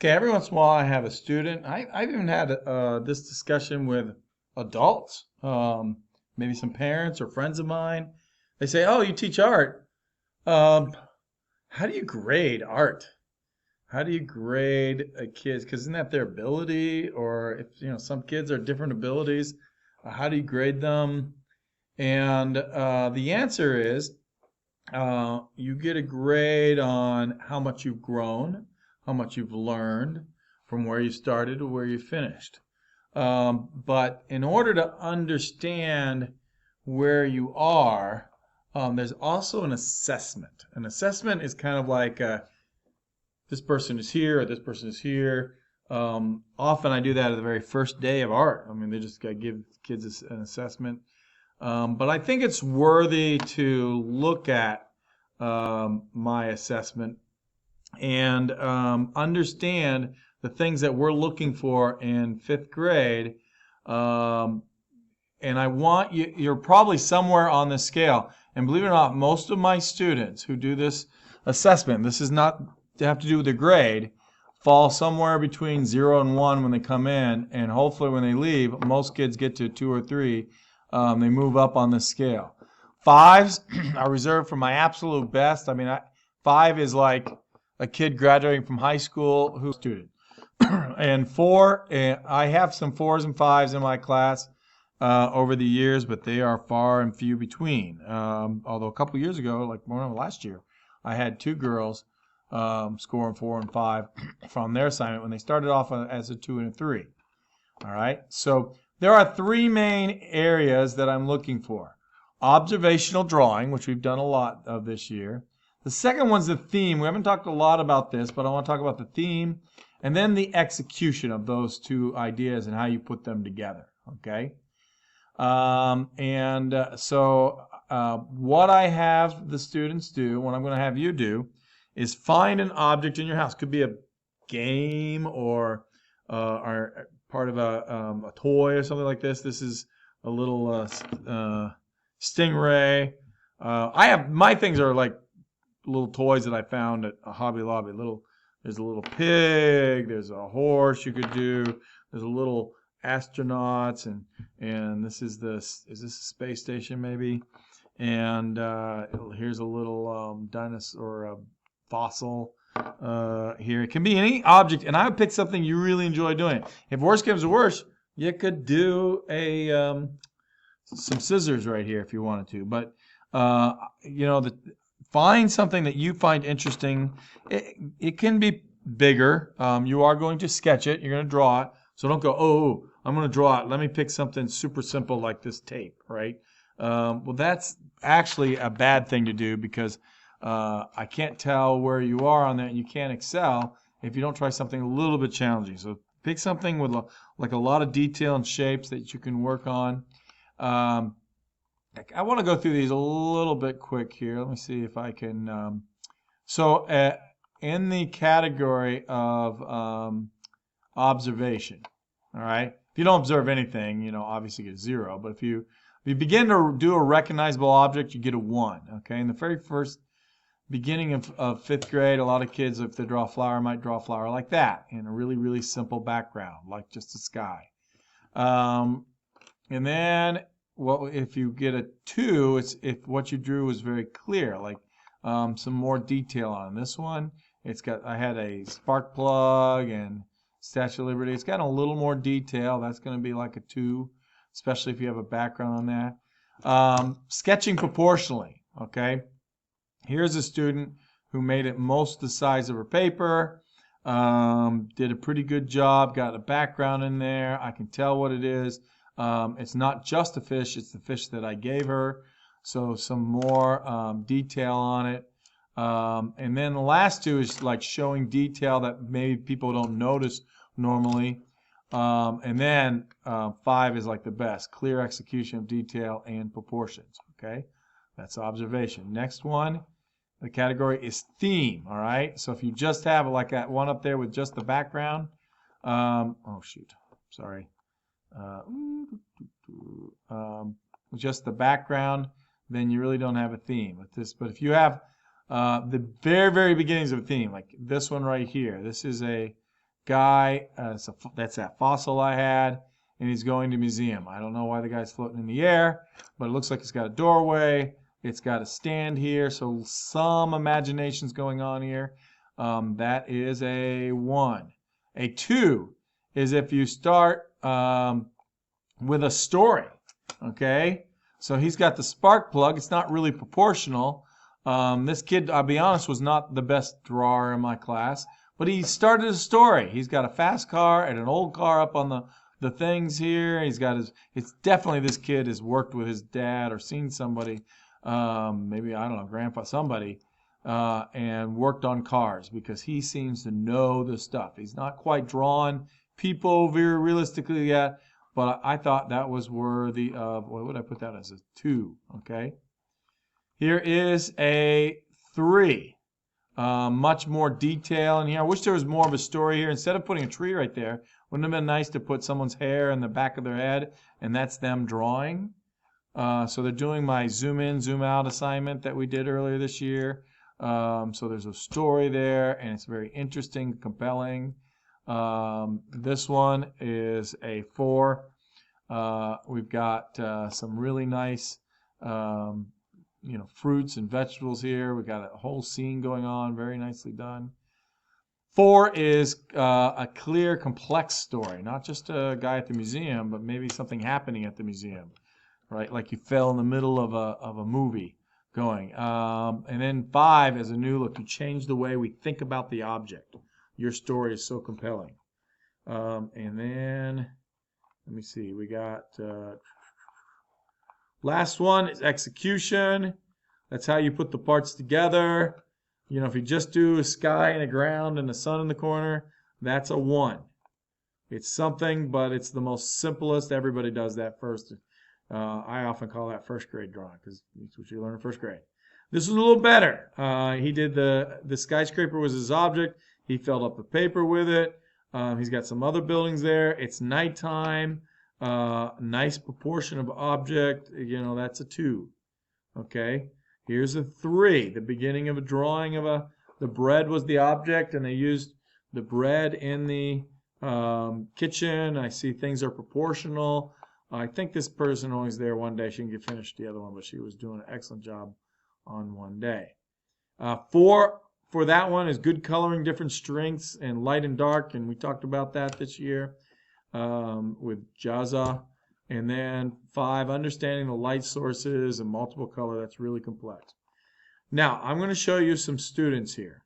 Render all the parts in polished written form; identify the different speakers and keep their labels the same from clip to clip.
Speaker 1: Okay, every once in a while I have a student. I've even had this discussion with adults, maybe some parents or friends of mine. They say, "Oh, you teach art. Um, how do you grade art? How do you grade a kid? Because isn't that their ability? Or if some kids are different abilities, how do you grade them?" And the answer is you get a grade on how much you've grown, how much you've learned from where you started to where you finished. But in order to understand where you are, there's also an assessment. An assessment is kind of like this person is here or this person is here. Often I do that at the very first day of art. I mean, they just got to give kids an assessment. But I think it's worthy to look at my assessment and understand the things that we're looking for in fifth grade. Um, and I want you, you're probably somewhere on the scale. And believe it or not, most of my students who do this assessment, this is not to have to do with the grade, fall somewhere between 0 and 1 when they come in. And hopefully when they leave, most kids get to 2 or 3. They move up on the scale. Fives are reserved for my absolute best. I mean, 5 is like a kid graduating from high school who's a student. And 4, I have some 4s and 5s in my class over the years, but they are far and few between. Although a couple years ago, like last year, I had 2 girls scoring 4 and 5 from their assignment when they started off as a 2 and a 3. All right, so there are 3 main areas that I'm looking for. Observational drawing, which we've done a lot of this year. The second one's the theme. We haven't talked a lot about this, but I want to talk about the theme and then the execution of those 2 ideas and how you put them together. Okay? What I have the students do, what I'm going to have you do, is find an object in your house. Could be a game or part of a toy or something like this. This is a little stingray. I have my things are like little toys that I found at a Hobby Lobby. There's a little pig. There's a horse you could do. There's a little astronauts and this is this a space station maybe? And here's a little dinosaur fossil here. It can be any object, and I would pick something you really enjoy doing. If worse comes to worse, you could do some scissors right here if you wanted to. But find something that you find interesting. It can be bigger. You are going to sketch it. You're going to draw it. So don't go, oh, I'm going to draw it. Let me pick something super simple like this tape, right? Well, that's actually a bad thing to do because I can't tell where you are on that, and you can't excel if you don't try something a little bit challenging. So pick something with like a lot of detail and shapes that you can work on. I want to go through these a little bit quick here. Let me see if I can. In the category of observation, all right. If you don't observe anything, obviously you get 0. But if you begin to do a recognizable object, you get a 1. Okay. In the very first beginning of fifth grade, a lot of kids, if they draw a flower, might draw a flower like that in a really, really simple background, like just the sky. And then, if you get a 2, it's if what you drew was very clear, like some more detail on this one. I had a spark plug and Statue of Liberty. It's got a little more detail. That's going to be like a 2, especially if you have a background on that. Sketching proportionally, okay? Here's a student who made it most the size of her paper, did a pretty good job, got a background in there. I can tell what it is. It's not just a fish, it's the fish that I gave her. So some more detail on it. And then the last 2 is like showing detail that maybe people don't notice normally. And then 5 is like the best, clear execution of detail and proportions. Okay, that's observation. Next one, the category is theme. All right, so if you just have like that one up there with just the background, with just the background, then you really don't have a theme with this. But if you have the very, very beginnings of a theme, like this one right here, this is a guy. That's that fossil I had, and he's going to museum. I don't know why the guy's floating in the air, but it looks like it's got a doorway. It's got a stand here, so some imagination's going on here. That is a 1. A 2 is if you start with a story, okay? So he's got the spark plug. It's not really proportional. This kid, I'll be honest, was not the best drawer in my class, but he started a story. He's got a fast car and an old car up on the things here. He's got it's definitely this kid has worked with his dad or seen somebody, maybe, I don't know, grandpa, somebody, and worked on cars because he seems to know the stuff. He's not quite drawn people very realistically yet, but I thought that was worthy of, what would I put that as? A 2, okay? Here is a 3. Much more detail in here. I wish there was more of a story here. Instead of putting a tree right there, wouldn't it have been nice to put someone's hair in the back of their head, and that's them drawing? So they're doing my zoom in, zoom out assignment that we did earlier this year. So there's a story there, and it's very interesting, compelling. This one is a 4. We've got some really nice fruits and vegetables here. We've got a whole scene going on, very nicely done. 4 is a clear, complex story, not just a guy at the museum, but maybe something happening at the museum, right? Like you fell in the middle of a movie going. And then 5 is a new look. You change the way we think about the object. Your story is so compelling. And then, let me see, we got, last one is execution. That's how you put the parts together. If you just do a sky and a ground and a sun in the corner, that's a 1. It's something, but it's the most simplest. Everybody does that first. I often call that first grade drawing because that's what you learn in first grade. This is a little better. He did the skyscraper was his object. He filled up the paper with it. He's got some other buildings there. It's nighttime. Nice proportion of object. That's a 2. Okay. Here's a 3. The beginning of a drawing of the bread was the object, and they used the bread in the kitchen. I see things are proportional. I think this person only was there one day. She didn't get finished the other one, but she was doing an excellent job on one day. 4 for that one is good coloring, different strengths, and light and dark, and we talked about that this year with Jaza. And then 5, understanding the light sources and multiple color. That's really complex. Now, I'm going to show you some students here.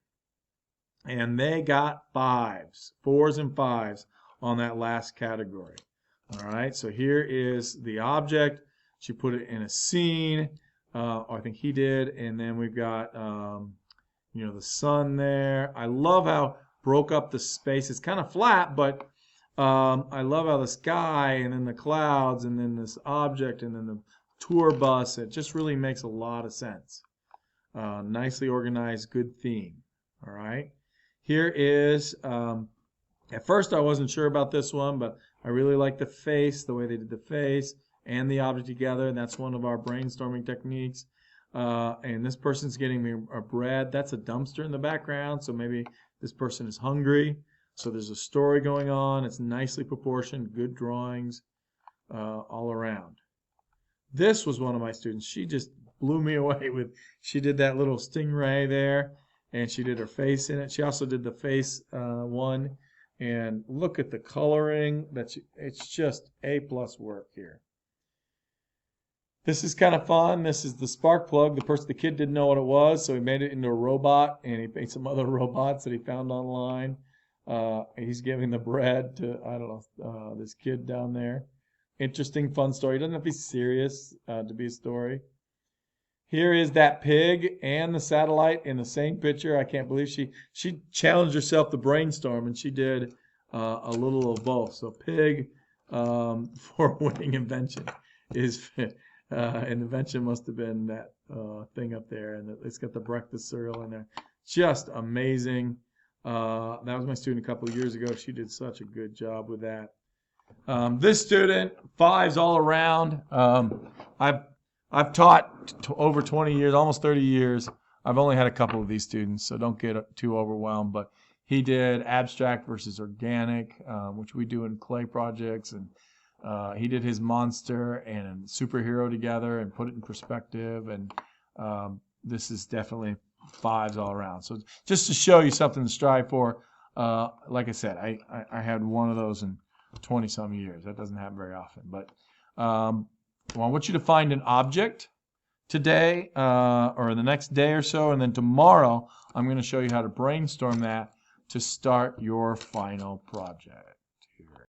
Speaker 1: And they got 5s, 4s and 5s on that last category. All right, so here is the object. She put it in a scene. I think he did. And then we've got, the sun there. I love how broke up the space. It's kind of flat, but I love how the sky and then the clouds and then this object and then the tour bus, it just really makes a lot of sense. Nicely organized, good theme. All right. Here is, at first I wasn't sure about this one, but I really like the face, the way they did the face and the object together. And that's one of our brainstorming techniques. And this person's getting me a bread. That's a dumpster in the background. So maybe this person is hungry. So there's a story going on. It's nicely proportioned, good drawings all around. This was one of my students. She just blew me away she did that little stingray there, and she did her face in it. She also did the face one. And look at the coloring. It's just A+ work here. This is kind of fun. This is the spark plug. The kid didn't know what it was, so he made it into a robot, and he made some other robots that he found online. He's giving the bread to, I don't know, this kid down there. Interesting, fun story. It doesn't have to be serious to be a story. Here is that pig and the satellite in the same picture. I can't believe she challenged herself to brainstorm, and she did a little of both. So pig for winning invention is, an invention must have been that thing up there, and it's got the breakfast cereal in there. Just amazing. That was my student a couple of years ago. She did such a good job with that. This student, 5s all around. I've taught over 20 years, almost 30 years. I've only had a couple of these students, so don't get too overwhelmed. But He did abstract versus organic, which we do in clay projects, and he did his monster and superhero together and put it in perspective. And this is definitely 5s all around. So just to show you something to strive for. Like I said, I had one of those in 20-some years. That doesn't happen very often. But well, I want you to find an object today or the next day or so, and then tomorrow I'm going to show you how to brainstorm that to start your final project.